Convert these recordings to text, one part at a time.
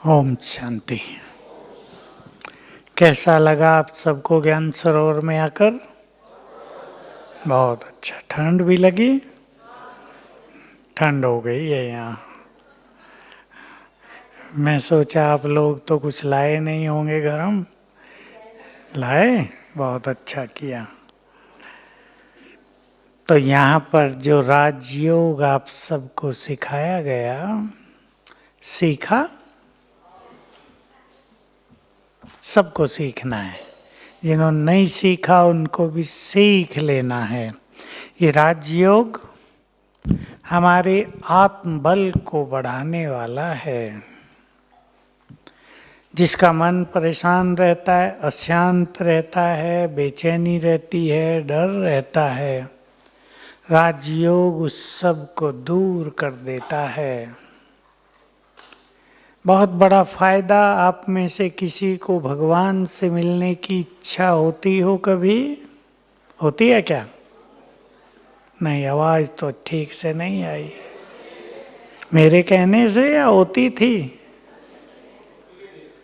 ओम शांति। कैसा लगा आप सबको ज्ञान सरोवर में आकर? बहुत अच्छा। ठंड भी लगी? ठंड हो गई है यहाँ। मैं सोचा आप लोग तो कुछ लाए नहीं होंगे गरम। लाए? बहुत अच्छा किया। तो यहाँ पर जो राजयोग आप सबको सिखाया गया, सीखा? सबको सीखना है। जिन्होंने नहीं सीखा उनको भी सीख लेना है। ये राजयोग हमारे आत्मबल को बढ़ाने वाला है। जिसका मन परेशान रहता है, अशांत रहता है, बेचैनी रहती है, डर रहता है, राजयोग उस सब को दूर कर देता है। बहुत बड़ा फायदा। आप में से किसी को भगवान से मिलने की इच्छा होती हो कभी? होती है क्या? नहीं, आवाज तो ठीक से नहीं आई। मेरे कहने से या होती थी?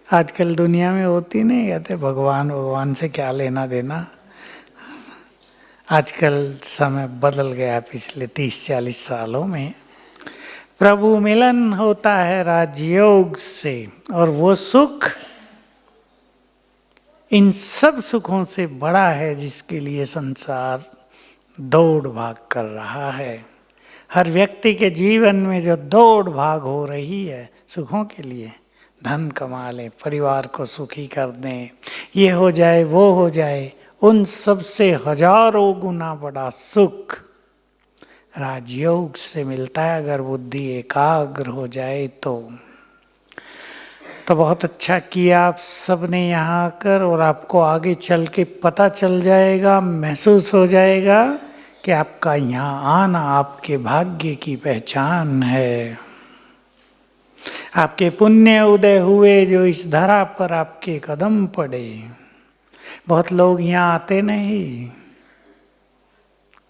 आजकल दुनिया में होती नहीं, कहते भगवान भगवान से क्या लेना देना। आजकल समय बदल गया पिछले 30-40 सालों में। प्रभु मिलन होता है राजयोग से, और वो सुख इन सब सुखों से बड़ा है जिसके लिए संसार दौड़ भाग कर रहा है। हर व्यक्ति के जीवन में जो दौड़ भाग हो रही है सुखों के लिए, धन कमा लें, परिवार को सुखी कर दें, ये हो जाए वो हो जाए, उन सब से हजारों गुना बड़ा सुख राजयोग से मिलता है अगर बुद्धि एकाग्र हो जाए तो। बहुत अच्छा किया आप सब ने यहाँ आकर, और आपको आगे चल के पता चल जाएगा, महसूस हो जाएगा कि आपका यहाँ आना आपके भाग्य की पहचान है। आपके पुण्य उदय हुए जो इस धरा पर आपके कदम पड़े। बहुत लोग यहाँ आते नहीं।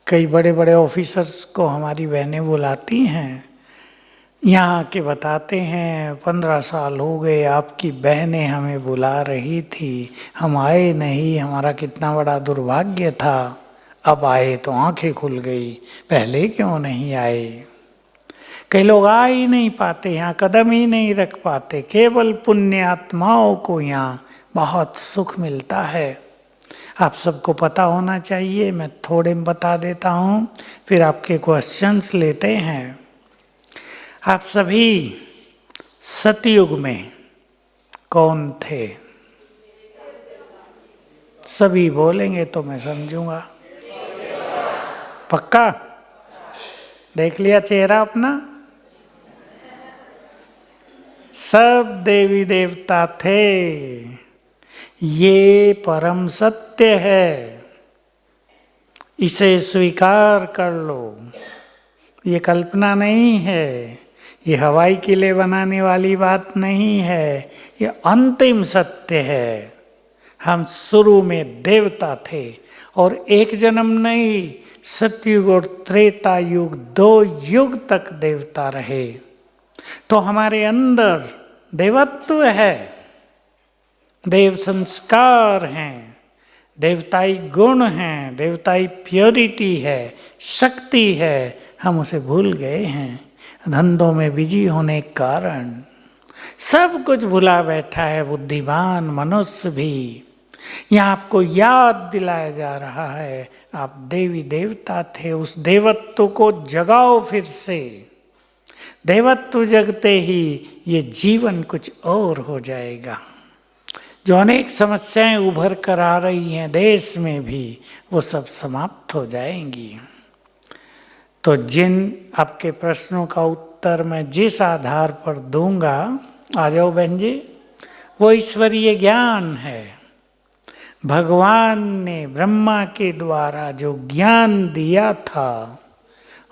कई बड़े बड़े ऑफिसर्स को हमारी बहनें बुलाती हैं, यहाँ आके बताते हैं 15 साल हो गए आपकी बहनें हमें बुला रही थी, हम आए नहीं, हमारा कितना बड़ा दुर्भाग्य था, अब आए तो आंखें खुल गई, पहले क्यों नहीं आए। कई लोग आ ही नहीं पाते, यहाँ कदम ही नहीं रख पाते। केवल पुण्य आत्माओं को यहाँ बहुत सुख मिलता है। आप सबको पता होना चाहिए। मैं थोड़े बता देता हूँ, फिर आपके क्वेश्चंस लेते हैं। आप सभी सतयुग में कौन थे? सभी बोलेंगे तो मैं समझूंगा। पक्का? देख लिया चेहरा अपना? सब देवी देवता थे। ये परम सत्य है, इसे स्वीकार कर लो। ये कल्पना नहीं है, ये हवाई किले बनाने वाली बात नहीं है, ये अंतिम सत्य है। हम शुरू में देवता थे, और एक जन्म नहीं, सतयुग और त्रेता युग, 2 युग तक देवता रहे। तो हमारे अंदर देवत्व है, देव संस्कार हैं, देवताई गुण हैं, देवताई प्योरिटी है, शक्ति है। हम उसे भूल गए हैं धंधों में बिजी होने के कारण। सब कुछ भुला बैठा है बुद्धिमान मनुष्य भी। यहाँ आपको याद दिलाया जा रहा है आप देवी देवता थे। उस देवत्व को जगाओ फिर से। देवत्व जगते ही ये जीवन कुछ और हो जाएगा। जो अनेक समस्याएं उभर कर आ रही हैं देश में भी, वो सब समाप्त हो जाएंगी। तो जिन आपके प्रश्नों का उत्तर मैं जिस आधार पर दूंगा, आ जाओ बहन जी, वो ईश्वरीय ज्ञान है। भगवान ने ब्रह्मा के द्वारा जो ज्ञान दिया था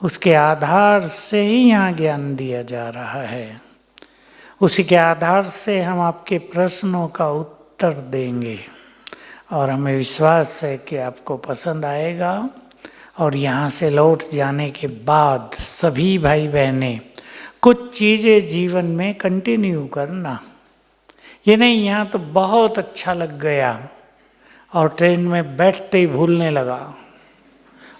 उसके आधार से ही यहाँ ज्ञान दिया जा रहा है। उसी के आधार से हम आपके प्रश्नों का उत्तर देंगे, और हमें विश्वास है कि आपको पसंद आएगा। और यहाँ से लौट जाने के बाद सभी भाई बहनें कुछ चीज़ें जीवन में कंटिन्यू करना। ये नहीं यहाँ तो बहुत अच्छा लग गया और ट्रेन में बैठते ही भूलने लगा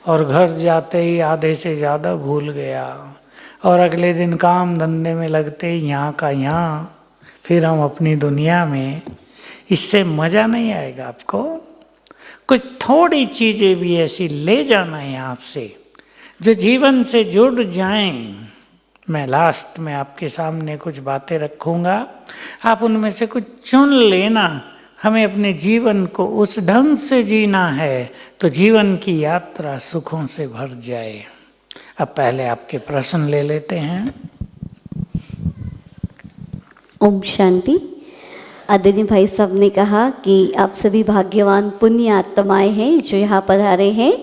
और घर जाते ही आधे से ज़्यादा भूल गया और अगले दिन काम धंधे में लगते ही यहाँ का यहाँ, फिर हम अपनी दुनिया में। इससे मज़ा नहीं आएगा आपको। कुछ थोड़ी चीज़ें भी ऐसी ले जाना यहाँ से जो जीवन से जुड़ जाएं। मैं लास्ट में आपके सामने कुछ बातें रखूँगा, आप उनमें से कुछ चुन लेना। हमें अपने जीवन को उस ढंग से जीना है तो जीवन की यात्रा सुखों से भर जाए। अब पहले आपके प्रश्न ले लेते हैं। ओम शांति। आदरणीय भाई साहब ने कहा कि आप सभी भाग्यवान पुण्य आत्माएं हैं जो यहाँ पधारे हैं।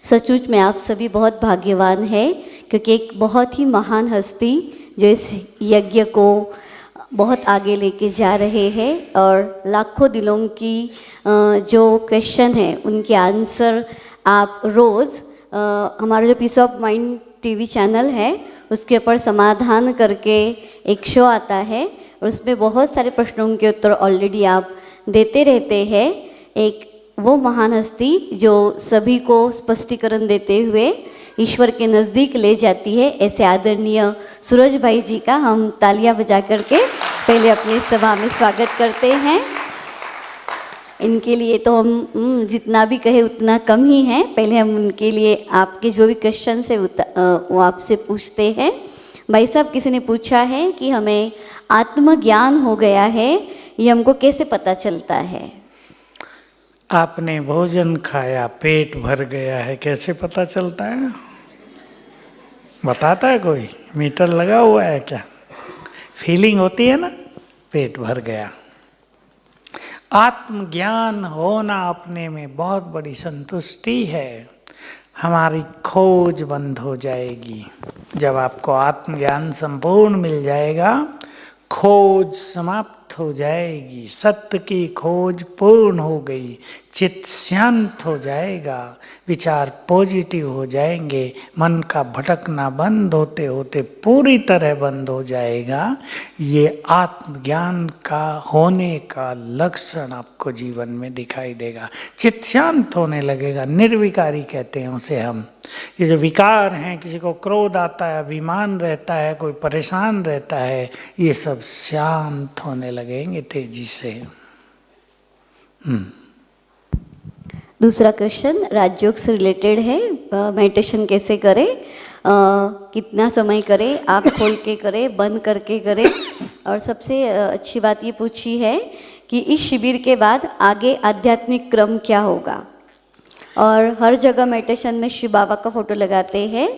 सचमुच में आप सभी बहुत भाग्यवान हैं, क्योंकि एक बहुत ही महान हस्ती जो इस यज्ञ को बहुत आगे लेके जा रहे हैं और लाखों दिलों की जो क्वेश्चन है उनके आंसर आप रोज़ हमारा जो peace of mind TV channel है उसके ऊपर समाधान करके एक शो आता है और उसमें बहुत सारे प्रश्नों के उत्तर ऑलरेडी आप देते रहते हैं। एक वो महान हस्ती जो सभी को स्पष्टीकरण देते हुए ईश्वर के नज़दीक ले जाती है, ऐसे आदरणीय सूरज भाई जी का हम तालियां बजा करके पहले अपनी सभा में स्वागत करते हैं। इनके लिए तो हम जितना भी कहे उतना कम ही है। पहले हम उनके लिए आपके जो भी क्वेश्चन है वो आपसे पूछते हैं। भाई साहब, किसी ने पूछा है कि हमें आत्मज्ञान हो गया है, ये हमको कैसे पता चलता है? आपने भोजन खाया, पेट भर गया है, कैसे पता चलता है? बताता है कोई? मीटर लगा हुआ है क्या? फीलिंग होती है ना, पेट भर गया। आत्मज्ञान होना अपने में बहुत बड़ी संतुष्टि है। हमारी खोज बंद हो जाएगी। जब आपको आत्मज्ञान संपूर्ण मिल जाएगा, खोज समाप्त हो जाएगी। सत्य की खोज पूर्ण हो गई, चित्त शांत हो जाएगा, विचार पॉजिटिव हो जाएंगे, मन का भटकना बंद होते होते पूरी तरह बंद हो जाएगा। ये आत्मज्ञान का होने का लक्षण आपको जीवन में दिखाई देगा। चित्त शांत होने लगेगा, निर्विकारी कहते हैं उसे हम। ये जो विकार हैं, किसी को क्रोध आता है, अभिमान रहता है, कोई परेशान रहता है, ये सब शांत होने लगेंगे तेजी से। दूसरा क्वेश्चन राजयोग से रिलेटेड है। मेडिटेशन कैसे करें, कितना समय करें, आँख खोल के करें, बंद करके करें, और सबसे अच्छी बात ये पूछी है कि इस शिविर के बाद आगे आध्यात्मिक क्रम क्या होगा। और हर जगह मेडिटेशन में शिव बाबा का फोटो लगाते हैं,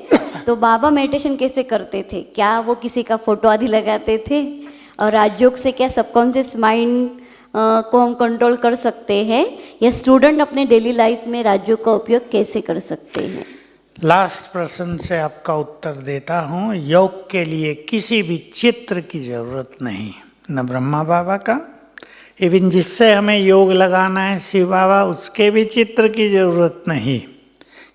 तो बाबा मेडिटेशन कैसे करते थे? क्या वो किसी का फोटो आदि लगाते थे? और राजयोग से क्या सबकॉन्शियस माइंड को हम कंट्रोल कर सकते हैं, या स्टूडेंट अपने डेली लाइफ में राजयोग का उपयोग कैसे कर सकते हैं? लास्ट प्रश्न से आपका उत्तर देता हूँ। योग के लिए किसी भी चित्र की जरूरत नहीं, न ब्रह्मा बाबा का, इवन जिससे हमें योग लगाना है शिव बाबा, उसके भी चित्र की जरूरत नहीं,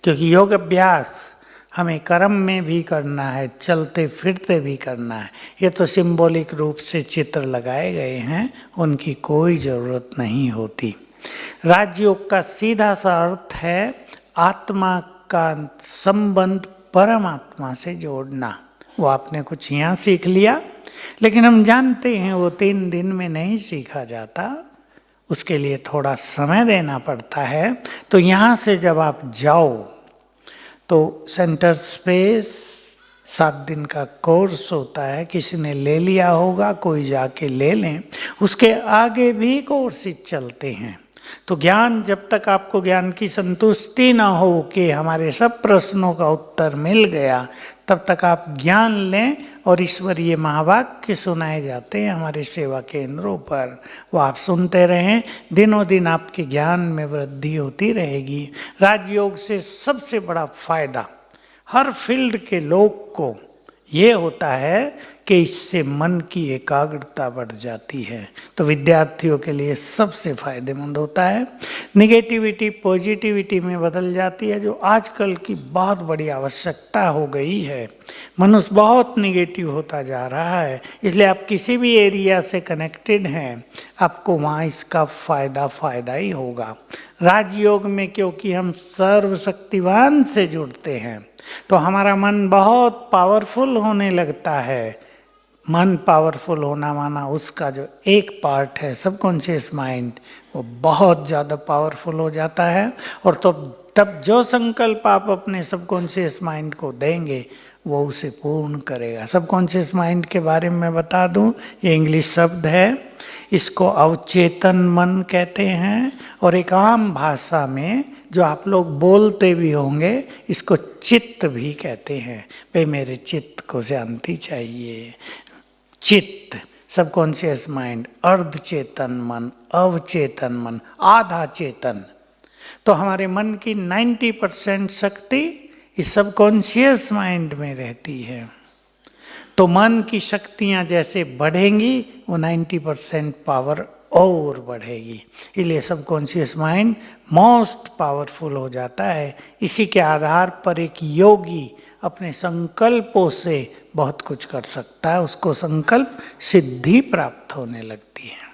क्योंकि योग अभ्यास हमें कर्म में भी करना है, चलते फिरते भी करना है। ये तो सिंबॉलिक रूप से चित्र लगाए गए हैं, उनकी कोई ज़रूरत नहीं होती। राजयोग का सीधा सा अर्थ है आत्मा का संबंध परमात्मा से जोड़ना। वो आपने कुछ यहाँ सीख लिया, लेकिन हम जानते हैं वो 3 दिन में नहीं सीखा जाता, उसके लिए थोड़ा समय देना पड़ता है। तो यहाँ से जब आप जाओ तो सेंटर स्पेस 7 दिन का कोर्स होता है, किसी ने ले लिया होगा, कोई जाके ले लें। उसके आगे भी कोर्सेज चलते हैं। तो ज्ञान, जब तक आपको ज्ञान की संतुष्टि ना हो कि हमारे सब प्रश्नों का उत्तर मिल गया, तब तक आप ज्ञान लें। और ईश्वरीय महावाक्य सुनाए जाते हैं हमारे सेवा केंद्रों पर, वो आप सुनते रहें। दिनों दिन आपके ज्ञान में वृद्धि होती रहेगी। राजयोग से सबसे बड़ा फायदा हर फील्ड के लोग को ये होता है कि इससे मन की एकाग्रता बढ़ जाती है। तो विद्यार्थियों के लिए सबसे फायदेमंद होता है। निगेटिविटी पॉजिटिविटी में बदल जाती है, जो आजकल की बहुत बड़ी आवश्यकता हो गई है। मनुष्य बहुत निगेटिव होता जा रहा है, इसलिए आप किसी भी एरिया से कनेक्टेड हैं, आपको वहाँ इसका फायदा ही होगा। राजयोग में क्योंकि हम सर्वशक्तिवान से जुड़ते हैं, तो हमारा मन बहुत पावरफुल होने लगता है। मन पावरफुल होना माना उसका जो एक पार्ट है सबकॉन्शियस माइंड, वो बहुत ज़्यादा पावरफुल हो जाता है। और तो तब जो संकल्प आप अपने सबकॉन्शियस माइंड को देंगे वो उसे पूर्ण करेगा। सबकॉन्शियस माइंड के बारे में मैं बता दूं, ये इंग्लिश शब्द है, इसको अवचेतन मन कहते हैं। और एक आम भाषा में जो आप लोग बोलते भी होंगे, इसको चित्त भी कहते हैं। भाई मेरे चित्त को शांति चाहिए। चित्त, सबकॉन्शियस माइंड, अर्ध चेतन मन, अवचेतन मन, आधा चेतन। तो हमारे मन की 90% शक्ति इस सबकॉन्शियस माइंड में रहती है। तो मन की शक्तियाँ जैसे बढ़ेंगी, वो 90% पावर और बढ़ेगी। इसलिए सबकॉन्शियस माइंड मोस्ट पावरफुल हो जाता है। इसी के आधार पर एक योगी अपने संकल्पों से बहुत कुछ कर सकता है, उसको संकल्प सिद्धि प्राप्त होने लगती है।